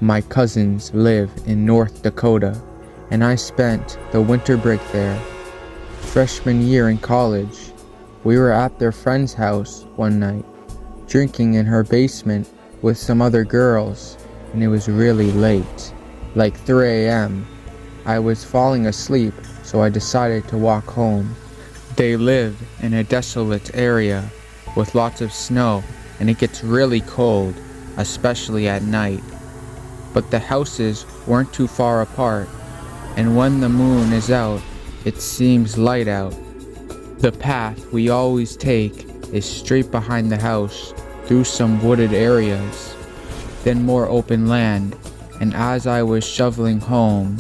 My cousins live in North Dakota, and I spent the winter break there. Freshman year in college, we were at their friend's house one night, drinking in her basement with some other girls, and it was really late, like 3 a.m. I was falling asleep, so I decided to walk home. They live in a desolate area with lots of snow, and it gets really cold, especially at night. But the houses weren't too far apart, and when the moon is out, it seems light out. The path we always take is straight behind the house, through some wooded areas, then more open land, and as I was shoveling home,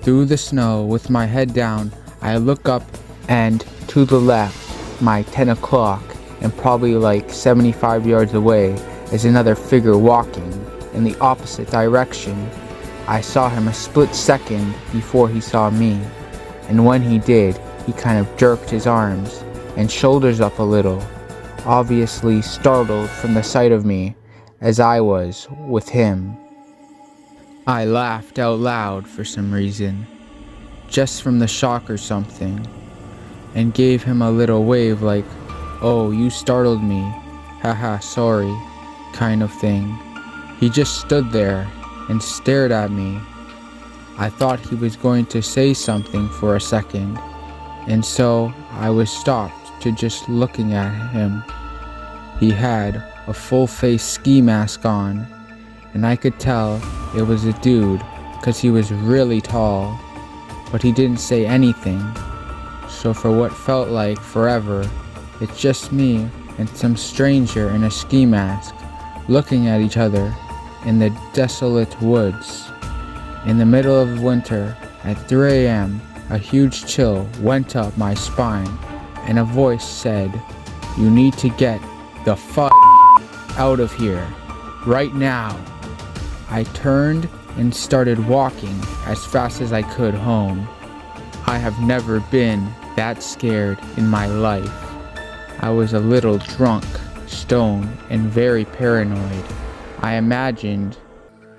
through the snow with my head down, I look up and to the left, my 10 o'clock, and probably like 75 yards away is another figure walking in the opposite direction. I saw him a split second before he saw me, and when he did, he kind of jerked his arms and shoulders up a little, obviously startled from the sight of me as I was with him. I laughed out loud for some reason, just from the shock or something, and gave him a little wave like, "Oh, you startled me, haha, sorry," kind of thing. He just stood there and stared at me. I thought he was going to say something for a second, and so I was stopped to just looking at him. He had a full-face ski mask on, and I could tell it was a dude because he was really tall, but he didn't say anything. So for what felt like forever, it's just me and some stranger in a ski mask looking at each other in the desolate woods. In the middle of winter, at 3 a.m., a huge chill went up my spine, and a voice said, "You need to get the fuck out of here, right now." I turned and started walking as fast as I could home. I have never been that scared in my life. I was a little drunk, stoned, and very paranoid. I imagined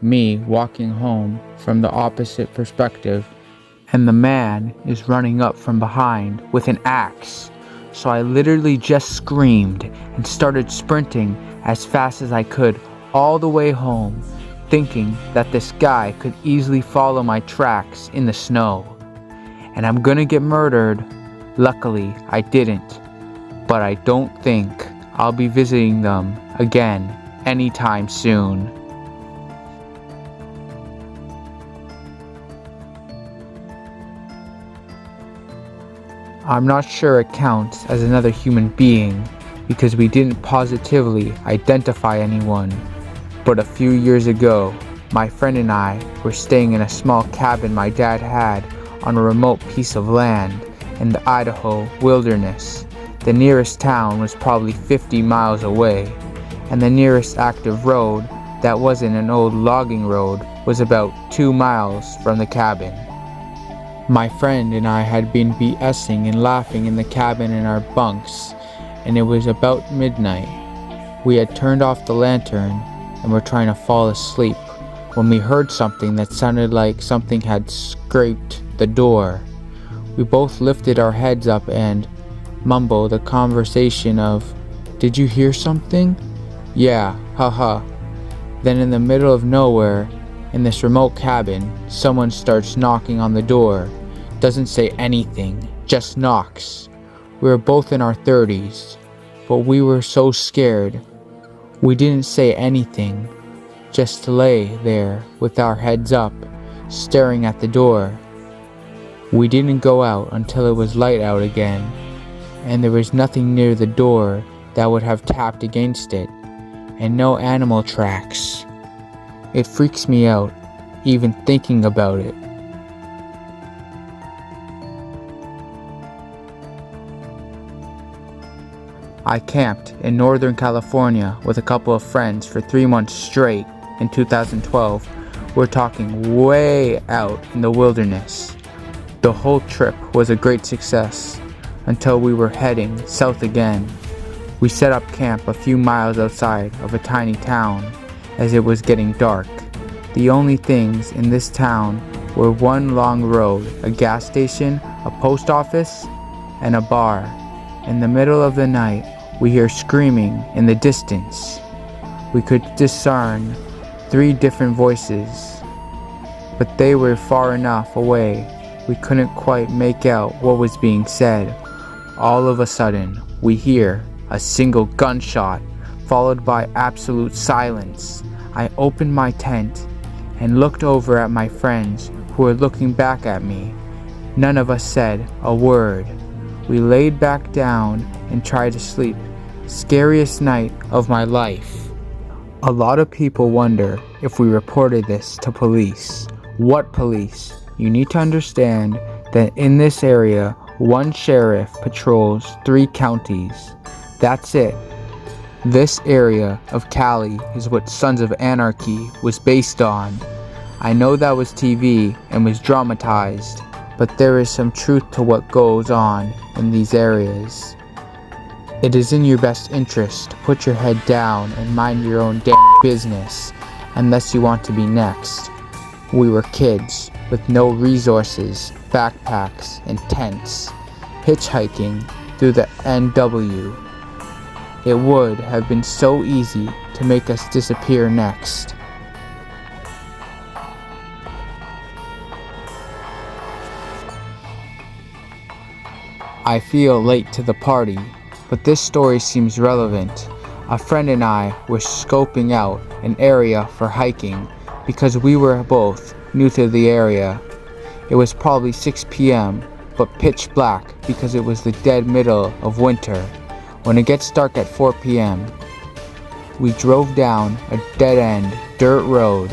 me walking home from the opposite perspective, and the man is running up from behind with an axe. So I literally just screamed and started sprinting as fast as I could all the way home, thinking that this guy could easily follow my tracks in the snow, and I'm gonna get murdered. Luckily, I didn't, but I don't think I'll be visiting them again anytime soon. I'm not sure it counts as another human being because we didn't positively identify anyone, but a few years ago, my friend and I were staying in a small cabin my dad had on a remote piece of land in the Idaho wilderness. The nearest town was probably 50 miles away, and the nearest active road that wasn't an old logging road was about 2 miles from the cabin. My friend and I had been BSing and laughing in the cabin in our bunks, and it was about midnight. We had turned off the lantern and were trying to fall asleep when we heard something that sounded like something had scraped the door. We both lifted our heads up and mumbled a conversation of, "Did you hear something?" "Yeah, haha." Then in the middle of nowhere, in this remote cabin, someone starts knocking on the door. Doesn't say anything, just knocks. We were both in our 30s, but we were so scared. We didn't say anything, just lay there with our heads up, staring at the door. We didn't go out until it was light out again, and there was nothing near the door that would have tapped against it, and no animal tracks. It freaks me out, even thinking about it. I camped in Northern California with a couple of friends for 3 months straight in 2012. We're talking way out in the wilderness. The whole trip was a great success until we were heading south again. We set up camp a few miles outside of a tiny town as it was getting dark. The only things in this town were one long road, a gas station, a post office, and a bar. In the middle of the night, we hear screaming in the distance. We could discern 3 different voices, but they were far enough away we couldn't quite make out what was being said. All of a sudden, we hear a single gunshot, followed by absolute silence. I opened my tent and looked over at my friends who were looking back at me. None of us said a word. We laid back down and tried to sleep. Scariest night of my life. A lot of people wonder if we reported this to police. What police? You need to understand that in this area, one sheriff patrols 3 counties. That's it. This area of Cali is what Sons of Anarchy was based on. I know that was TV and was dramatized, but there is some truth to what goes on in these areas. It is in your best interest to put your head down and mind your own damn business, unless you want to be next. We were kids with no resources, backpacks, and tents, hitchhiking through the NW. It would have been so easy to make us disappear next. I feel late to the party, but this story seems relevant. A friend and I were scoping out an area for hiking because we were both new to the area. It was probably 6 p.m., but pitch black because it was the dead middle of winter. When it gets dark at 4 p.m., we drove down a dead-end dirt road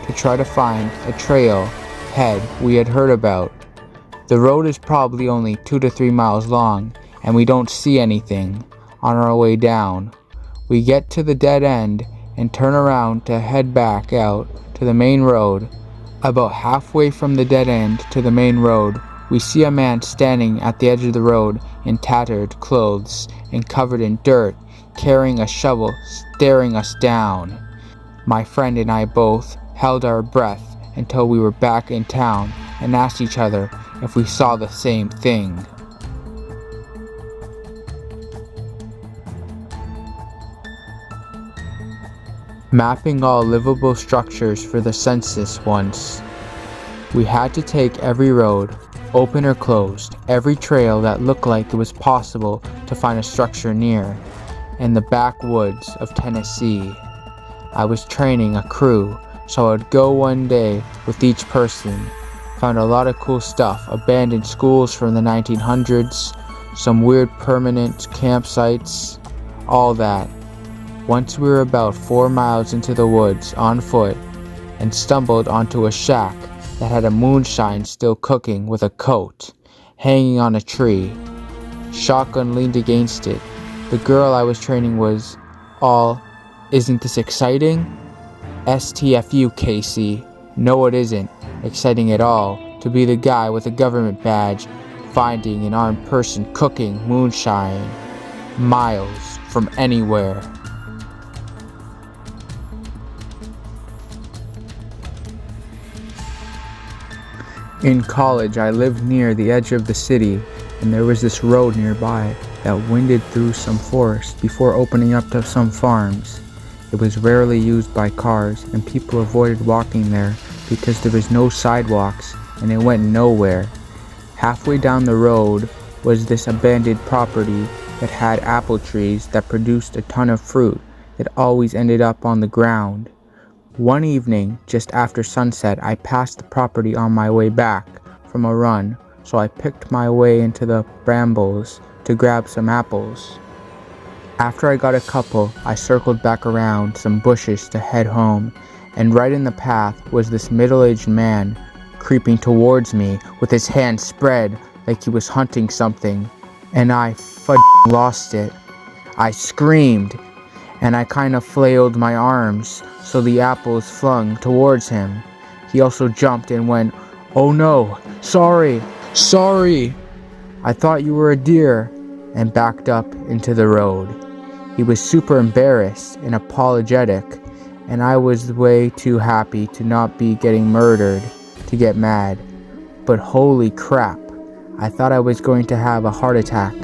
to try to find a trail head we had heard about. The road is probably only 2 to 3 miles long, and we don't see anything on our way down. We get to the dead end and turn around to head back out to the main road. About halfway from the dead end to the main road, we see a man standing at the edge of the road in tattered clothes and covered in dirt, carrying a shovel, staring us down. My friend and I both held our breath until we were back in town and asked each other if we saw the same thing. Mapping all livable structures for the census once. We had to take every road, open or closed, every trail that looked like it was possible to find a structure near, in the backwoods of Tennessee. I was training a crew, so I would go one day with each person. Found a lot of cool stuff, abandoned schools from the 1900s, some weird permanent campsites, all that. Once we were about 4 miles into the woods on foot and stumbled onto a shack that had a moonshine still cooking with a coat hanging on a tree. Shotgun leaned against it. The girl I was training was all, "Isn't this exciting?" STFU, Casey. No, it isn't exciting at all to be the guy with a government badge finding an armed person cooking moonshine miles from anywhere. In college, I lived near the edge of the city, and there was this road nearby that winded through some forest before opening up to some farms. It was rarely used by cars, and people avoided walking there because there was no sidewalks and it went nowhere. Halfway down the road was this abandoned property that had apple trees that produced a ton of fruit that always ended up on the ground. One evening, just after sunset, I passed the property on my way back from a run, so I picked my way into the brambles to grab some apples. After I got a couple, I circled back around some bushes to head home, and right in the path was this middle-aged man creeping towards me with his hands spread like he was hunting something, and I lost it. I screamed, and I kind of flailed my arms so the apples flung towards him. He also jumped and went, "Oh no, sorry. I thought you were a deer," and backed up into the road. He was super embarrassed and apologetic, and I was way too happy to not be getting murdered to get mad. But holy crap, I thought I was going to have a heart attack.